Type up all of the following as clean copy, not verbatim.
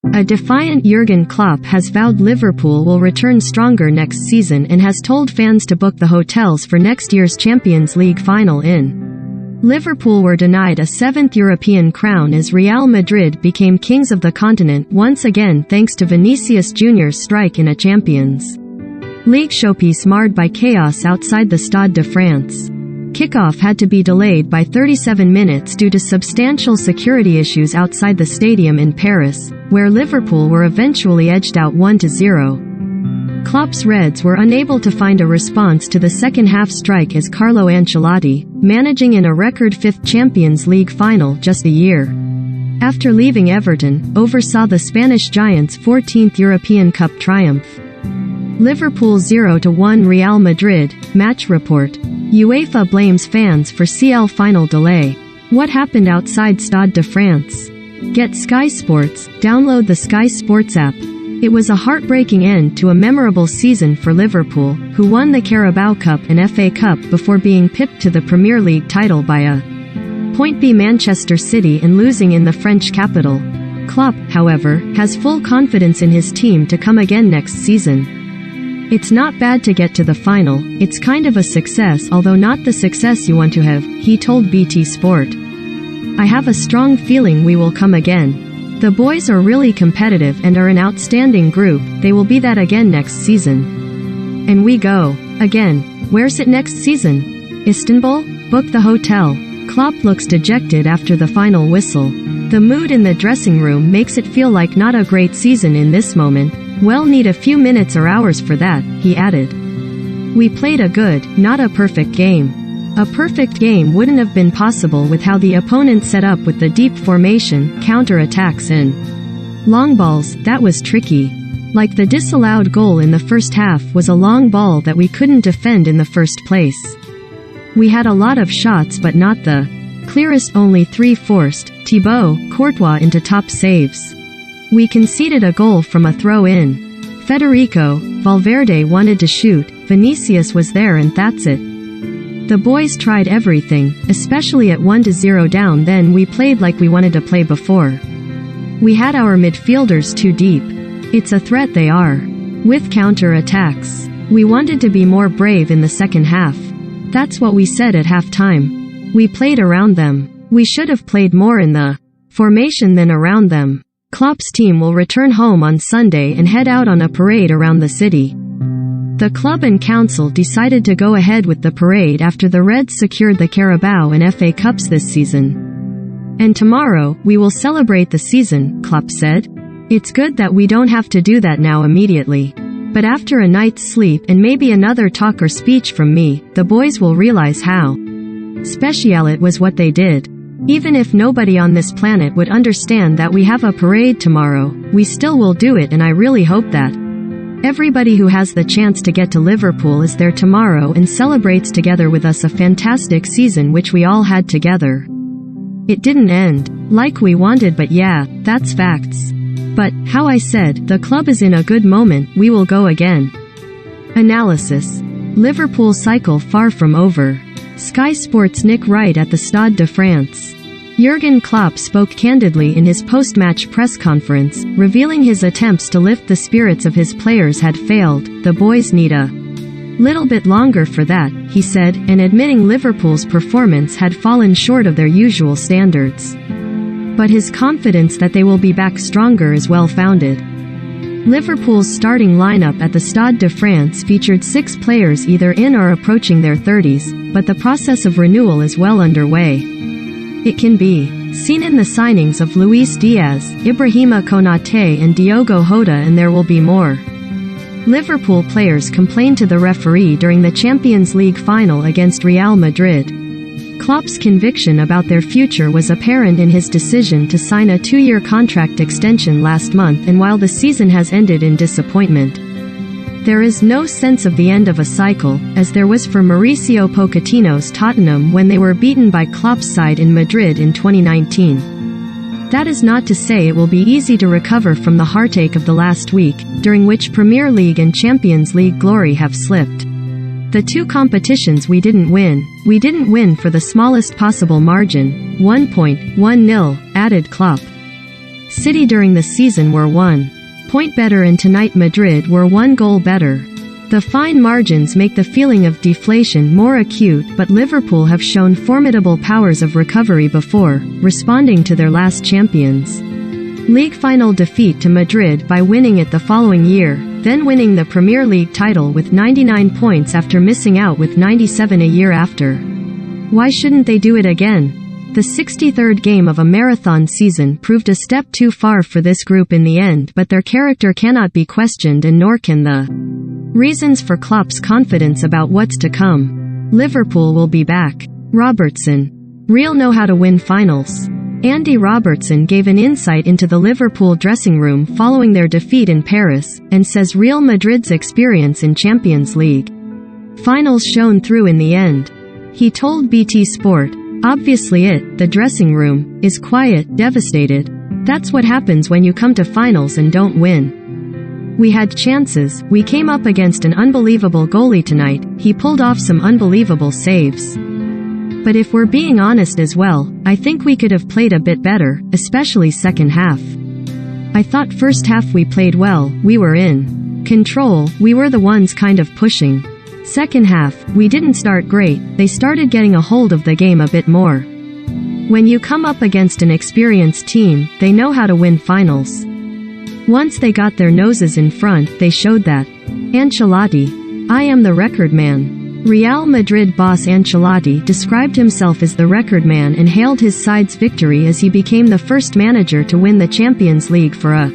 A defiant Jurgen Klopp has vowed Liverpool will return stronger next season and has told fans to book the hotels for next year's Champions League final in. Liverpool were denied a seventh European crown as Real Madrid became kings of the continent once again thanks to Vinicius Jr.'s strike in a Champions League showpiece marred by chaos outside the Stade de France. Kickoff had to be delayed by 37 minutes due to substantial security issues outside the stadium in Paris, where Liverpool were eventually edged out 1-0. Klopp's Reds were unable to find a response to the second-half strike as Carlo Ancelotti, managing in a record fifth Champions League final just a year after leaving Everton, oversaw the Spanish Giants' 14th European Cup triumph. Liverpool 0-1 Real Madrid, match report. UEFA blames fans for CL final delay. What happened outside Stade de France? Get Sky Sports, download the Sky Sports app. It was a heartbreaking end to a memorable season for Liverpool, who won the Carabao Cup and FA Cup before being pipped to the Premier League title by a point by Manchester City and losing in the French capital. Klopp, however, has full confidence in his team to come again next season. It's not bad to get to the final, it's kind of a success although not the success you want to have, he told BT Sport. I have a strong feeling we will come again. The boys are really competitive and are an outstanding group, they will be that again next season. And we go. Again. Where's it next season? Istanbul? Book the hotel. Klopp looks dejected after the final whistle. The mood in the dressing room makes it feel like not a great season in this moment. We'll need a few minutes or hours for that, he added. We played a good, not a perfect game. A perfect game wouldn't have been possible with how the opponent set up with the deep formation, counter-attacks and long balls. That was tricky. Like the disallowed goal in the first half was a long ball that we couldn't defend in the first place. We had a lot of shots but not the clearest, only 3 forced, Thibaut Courtois into top saves. We conceded a goal from a throw-in. Federico Valverde wanted to shoot, Vinicius was there and that's it. The boys tried everything, especially at 1-0 down, then we played like we wanted to play before. We had our midfielders too deep. It's a threat they are. With counter-attacks. We wanted to be more brave in the second half. That's what we said at halftime. We played around them. We should have played more in the formation than around them. Klopp's team will return home on Sunday and head out on a parade around the city. The club and council decided to go ahead with the parade after the Reds secured the Carabao and FA Cups this season. And tomorrow, we will celebrate the season, Klopp said. It's good that we don't have to do that now immediately. But after a night's sleep and maybe another talk or speech from me, the boys will realize how special it was what they did. Even if nobody on this planet would understand that we have a parade tomorrow, we still will do it, and I really hope that everybody who has the chance to get to Liverpool is there tomorrow and celebrates together with us a fantastic season which we all had together. It didn't end like we wanted, but yeah, that's facts. But, how I said, the club is in a good moment, we will go again. Analysis. Liverpool cycle far from over. Sky Sports Nick Wright at the Stade de France. Jurgen Klopp spoke candidly in his post-match press conference, revealing his attempts to lift the spirits of his players had failed. The boys need a little bit longer for that, he said, and admitting Liverpool's performance had fallen short of their usual standards. But his confidence that they will be back stronger is well-founded. Liverpool's starting lineup at the Stade de France featured 6 players either in or approaching their 30s, but the process of renewal is well underway. It can be seen in the signings of Luis Diaz, Ibrahima Konate and Diogo Jota, and there will be more. Liverpool players complained to the referee during the Champions League final against Real Madrid. Klopp's conviction about their future was apparent in his decision to sign a 2-year contract extension last month, and while the season has ended in disappointment, there is no sense of the end of a cycle, as there was for Mauricio Pochettino's Tottenham when they were beaten by Klopp's side in Madrid in 2019. That is not to say it will be easy to recover from the heartache of the last week, during which Premier League and Champions League glory have slipped. The 2 competitions we didn't win for the smallest possible margin, 1 point, 1-0, added Klopp. City during the season were 1 point better, and tonight Madrid were 1 goal better. The fine margins make the feeling of deflation more acute, but Liverpool have shown formidable powers of recovery before, responding to their last Champions League final defeat to Madrid by winning it the following year, then winning the Premier League title with 99 points after missing out with 97 a year after. Why shouldn't they do it again? The 63rd game of a marathon season proved a step too far for this group in the end, but their character cannot be questioned, and nor can the reasons for Klopp's confidence about what's to come. Liverpool will be back. Robertson. Real know how to win finals. Andy Robertson gave an insight into the Liverpool dressing room following their defeat in Paris, and says Real Madrid's experience in Champions League finals shone through in the end. He told BT Sport, "Obviously the dressing room, is quiet, devastated. That's what happens when you come to finals and don't win. We had chances, we came up against an unbelievable goalie tonight, he pulled off some unbelievable saves. But if we're being honest as well, I think we could have played a bit better, especially second half. I thought first half we played well, we were in control, we were the ones kind of pushing. Second half, we didn't start great, they started getting a hold of the game a bit more. When you come up against an experienced team, they know how to win finals. Once they got their noses in front, they showed that." Ancelotti. "I am the record man." Real Madrid boss Ancelotti described himself as the record man and hailed his side's victory as he became the first manager to win the Champions League for a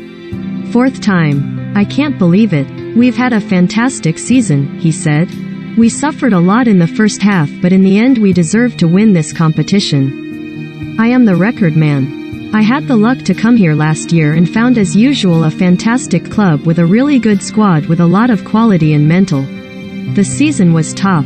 4th time. "I can't believe it. We've had a fantastic season," he said. "We suffered a lot in the first half, but in the end we deserved to win this competition. I am the record man. I had the luck to come here last year and found as usual a fantastic club with a really good squad with a lot of quality and mental. The season was top.